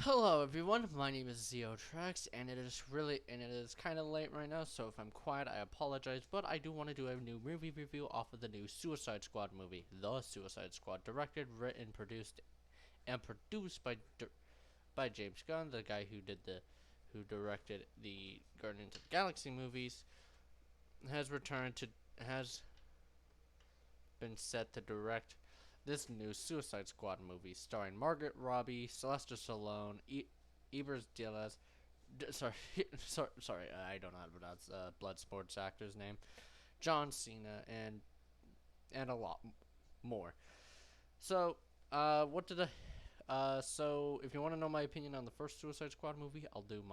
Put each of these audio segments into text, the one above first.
Hello everyone, my name is Zeotrex, and it is kind of late right now, so if I'm quiet, I apologize, but I do want to do a new movie review off of the new Suicide Squad movie, The Suicide Squad, directed, written, produced by James Gunn, the guy who directed the Guardians of the Galaxy movies, has been set to direct this new Suicide Squad movie starring Margot Robbie, Sylvester Stallone, Idris Elba. Sorry, I don't know how to pronounce blood sports actor's name. John Cena and a lot more. So, what did I? So if you want to know my opinion on the first Suicide Squad movie, I'll do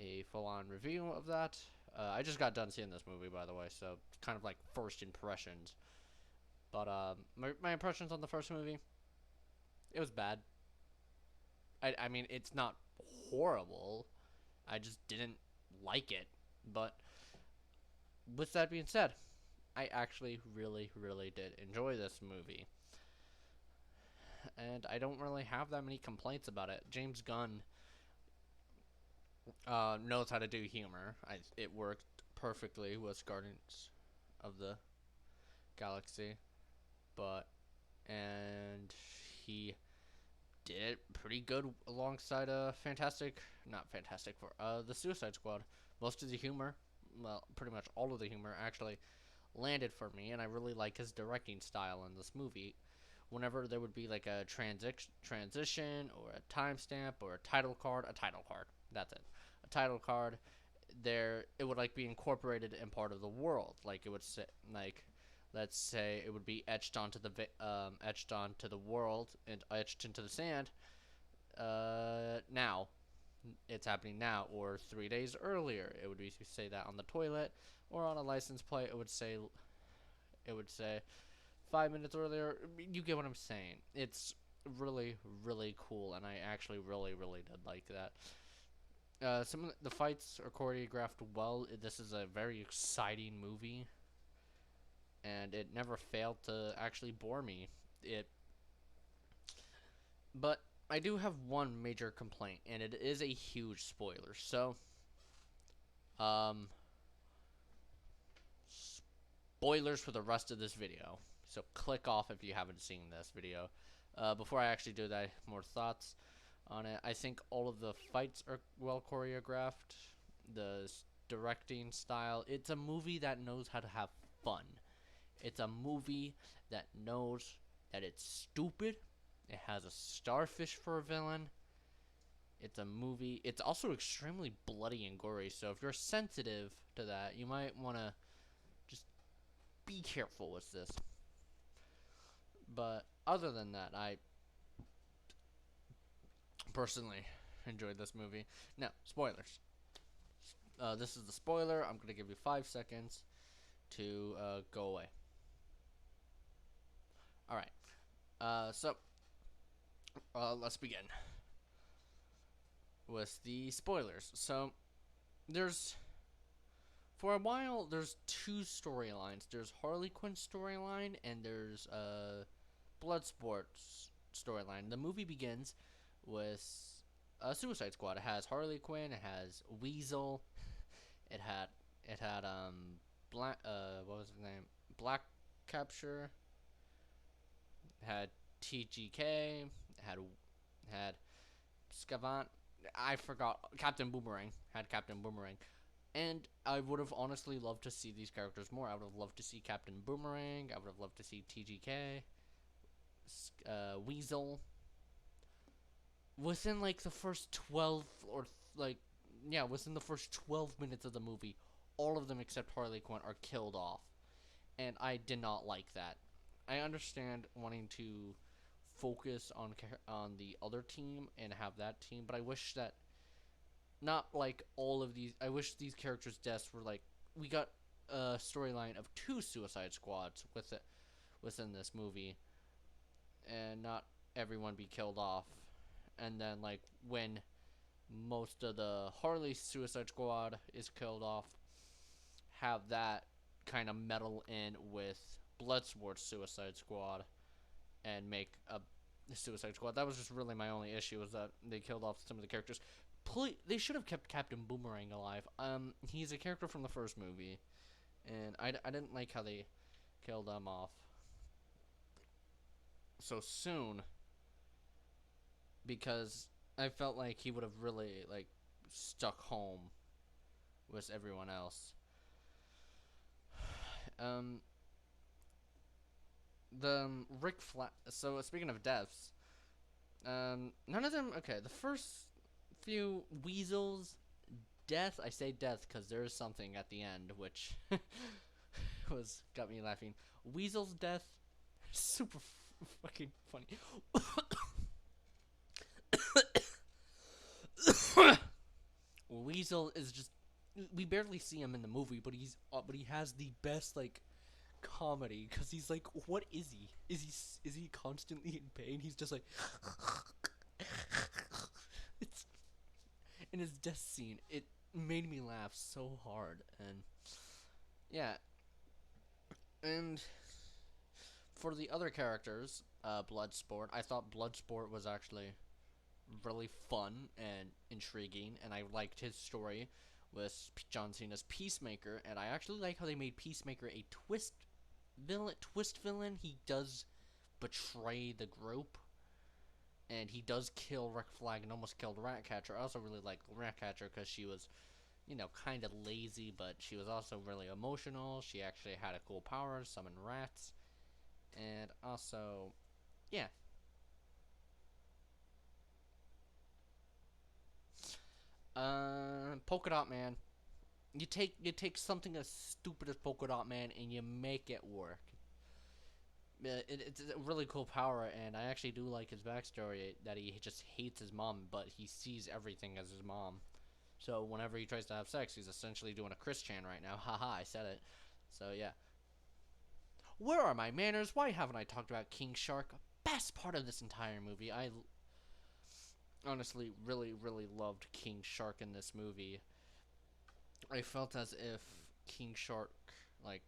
a full-on review of that. I just got done seeing this movie, by the way, so it's kind of like first impressions. But my impressions on the first movie, it was bad. I mean, it's not horrible. I just didn't like it. But with that being said, I actually really did enjoy this movie. And I don't really have that many complaints about it. James Gunn knows how to do humor. It worked perfectly with Guardians of the Galaxy. But, and he did it pretty good alongside not Fantastic Four, the Suicide Squad. Most of the humor, well, pretty much all of the humor actually landed for me, and I really like his directing style in this movie. Whenever there would be like a transition or a timestamp or a title card, that's it, a title card, it would like be incorporated in part of the world. Like it would say, like, let's say it would be etched onto the world and etched into the sand. Now, it's happening now, or 3 days earlier. It would be say that on the toilet, or on a license plate. It would say 5 minutes earlier. You get what I'm saying. It's really cool, and I actually really did like that. Some of the fights are choreographed well. This is a very exciting movie, and it never failed to actually bore me. It, but I do have one major complaint, and it is a huge spoiler. So, um, spoilers for the rest of this video. So click off if you haven't seen this video. Before I actually do that, more thoughts on it. I think all of the fights are well choreographed. The directing style. It's a movie that knows how to have fun. It's a movie that knows that it's stupid. It has a starfish for a villain. It's a movie. It's also extremely bloody and gory. So if you're sensitive to that, you might want to just be careful with this. But other than that, I personally enjoyed this movie. Now, spoilers. This is the spoiler. I'm going to give you 5 seconds to go away. Alright. Let's begin with the spoilers. So, there's for a while, there's two storylines. There's Harley Quinn's storyline, and there's Bloodsport's storyline. The movie begins with Suicide Squad. It has Harley Quinn. It has Weasel. It had Black. What was his name? Black Capture. It had TGK. It had Scavant. I forgot. Captain Boomerang. Had Captain Boomerang. And I would have honestly loved to see these characters more. I would have loved to see Captain Boomerang. I would have loved to see TGK, Weasel. Within like the first 12 or like, yeah, within the first 12 minutes of the movie, all of them except Harley Quinn are killed off. And I did not like that. I understand wanting to focus on the other team and have that team, but I wish that not like all of these. I wish these characters' deaths were like we got a storyline of two Suicide Squads within this movie, and not everyone be killed off. And then like when most of the Harley Suicide Squad is killed off, have that kind of meddle in with Bloodsport's Suicide Squad and make a the Suicide Squad. That was just really my only issue, was that they killed off some of the characters. They should have kept Captain Boomerang alive. He's a character from the first movie, and I didn't like how they killed him off so soon, because I felt like he would have really like stuck home with everyone else. Um, the Rick Flag. So speaking of deaths, none of them. Okay, the first few Weasel's death. I say death because there is something at the end which was got me laughing. Weasel's death, super fucking funny. Weasel is just, we barely see him in the movie, but he has the best like comedy, because he's like, what is he? Is he constantly in pain? He's just like it's in his death scene. It made me laugh so hard. And yeah, and for the other characters, Bloodsport, I thought Bloodsport was actually really fun and intriguing, and I liked his story with John Cena's Peacemaker, and I actually like how they made Peacemaker a twist villain. He does betray the group, and he does kill Rick Flag and almost killed Ratcatcher. I also really like Ratcatcher because she was, kind of lazy, but she was also really emotional. She actually had a cool power, summon rats, and also, yeah. Polka Dot Man. You take something as stupid as Polka Dot Man and you make it work. It's a really cool power, and I actually do like his backstory, that he just hates his mom, but he sees everything as his mom. So whenever he tries to have sex, he's essentially doing a Chris Chan right now. Haha, I said it. So yeah. Where are my manners? Why haven't I talked about King Shark? Best part of this entire movie. I honestly really, really loved King Shark in this movie. I felt as if King Shark, like,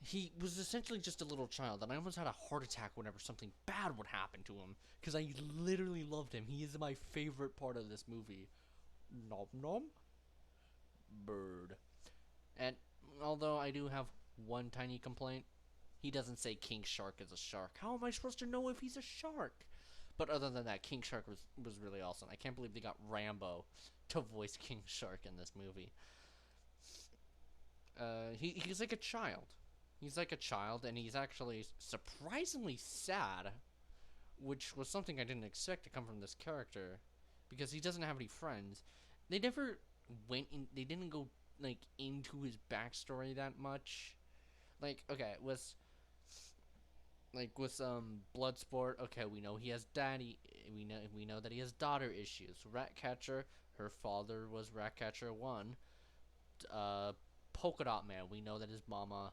he was essentially just a little child, and I almost had a heart attack whenever something bad would happen to him, because I literally loved him. He is my favorite part of this movie. Nom nom. Bird. And although I do have one tiny complaint, he doesn't say King Shark is a shark. How am I supposed to know if he's a shark? But other than that, King Shark was really awesome. I can't believe they got Rambo to voice King Shark in this movie. He's like a child. He's like a child, and he's actually surprisingly sad, which was something I didn't expect to come from this character, because he doesn't have any friends. They never they didn't go, like, into his backstory that much. Like, okay, with Bloodsport, okay, we know he has daddy, we know that he has daughter issues. Ratcatcher, her father was Ratcatcher 1. Polka Dot Man, we know that his mama,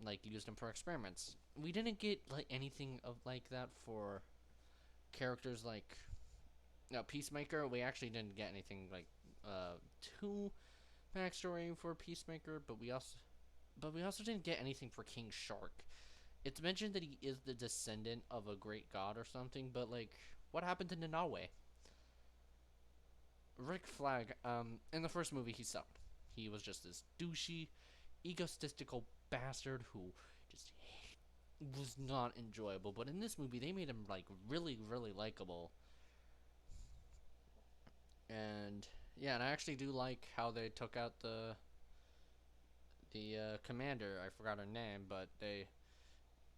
like, used him for experiments. We didn't get, like, anything of like that for characters like, Peacemaker. We actually didn't get anything like too backstory for Peacemaker, but we also didn't get anything for King Shark. It's mentioned that he is the descendant of a great god or something, but, like, what happened to Nanawe? Rick Flag, in the first movie, he sucked. He was just this douchey, egotistical bastard who just was not enjoyable. But in this movie, they made him, like, really, really likable. And yeah, and I actually do like how they took out the commander. I forgot her name, but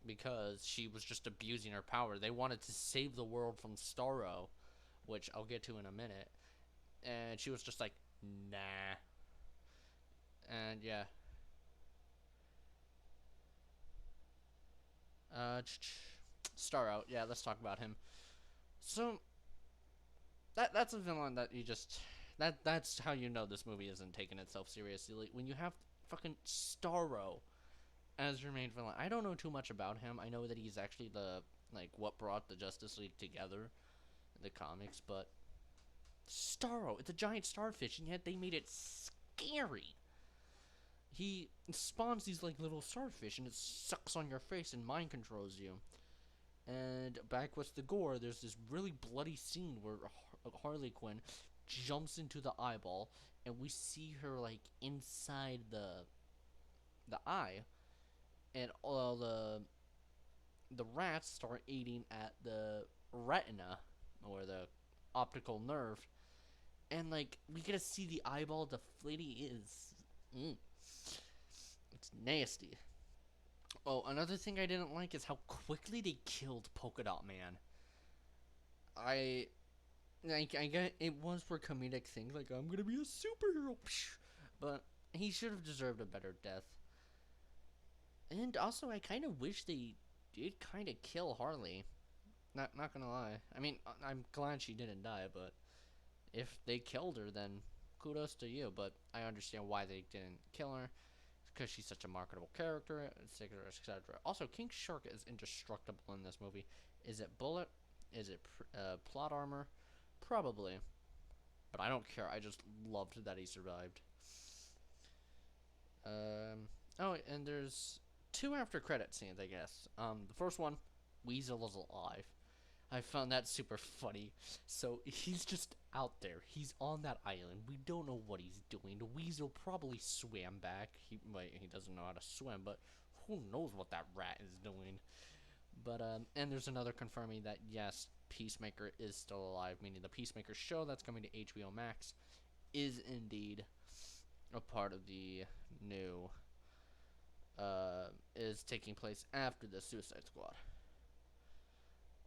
because she was just abusing her power. They wanted to save the world from Starro, which I'll get to in a minute. And she was just like, nah. And yeah. Starro. Yeah, let's talk about him. So that's a villain that you just that's how you know this movie isn't taking itself seriously. When you have fucking Starro as your main villain. I don't know too much about him. I know that he's actually what brought the Justice League together in the comics, but Starro, it's a giant starfish, and yet they made it scary. He spawns these, like, little starfish, and it sucks on your face and mind controls you. And back with the gore, there's this really bloody scene where Harley Quinn jumps into the eyeball, and we see her like inside the eye, and all the rats start eating at the retina or the optical nerve, and like we get to see the eyeball deflating. Is it's nasty. Oh, another thing I didn't like is how quickly they killed Polka Dot Man. I I get it was for comedic things like I'm gonna be a superhero, but he should have deserved a better death. And also, I kind of wish they did kind of kill Harley. Not gonna lie. I mean, I'm glad she didn't die, but if they killed her, then kudos to you. But I understand why they didn't kill her, because she's such a marketable character, etc., etc. Also, King Shark is indestructible in this movie. Is it bullet? Is it plot armor? Probably. But I don't care. I just loved that he survived. Oh, and there's two after credit scenes, I guess. The first one, Weasel is alive. I found that super funny. So he's just out there. He's on that island. We don't know what he's doing. The Weasel probably swam back. He doesn't know how to swim, but who knows what that rat is doing. But and there's another confirming that yes, Peacemaker is still alive, meaning the Peacemaker show that's coming to HBO Max is indeed a part of the new is taking place after the Suicide Squad.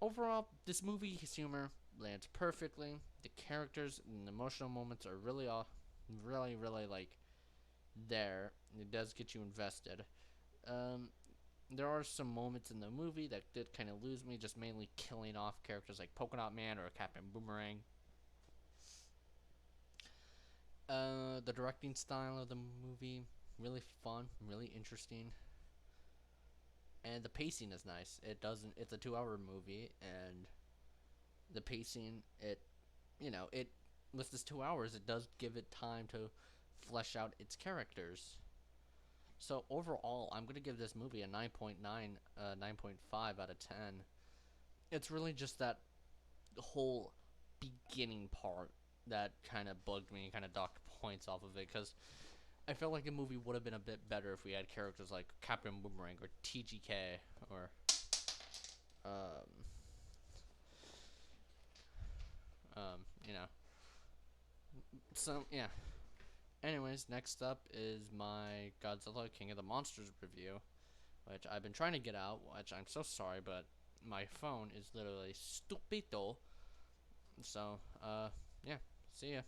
Overall, this movie's humor lands perfectly. The characters and the emotional moments are really like there. It does get you invested. Um, there are some moments in the movie that did kind of lose me, just mainly killing off characters like Polka Dot Man or Captain Boomerang. The directing style of the movie, really fun, really interesting. And the pacing is nice. It's a 2 hour movie, and the pacing, it with this 2 hours, it does give it time to flesh out its characters. So overall, I'm gonna give this movie a 9.9, 9.5 out of 10. It's really just that whole beginning part that kind of bugged me and kind of docked points off of it, because I felt like the movie would have been a bit better if we had characters like Captain Boomerang or TGK or um you know. So yeah. Anyways, next up is my Godzilla King of the Monsters review, which I've been trying to get out, which I'm so sorry, but my phone is literally stupido. So, yeah, see ya.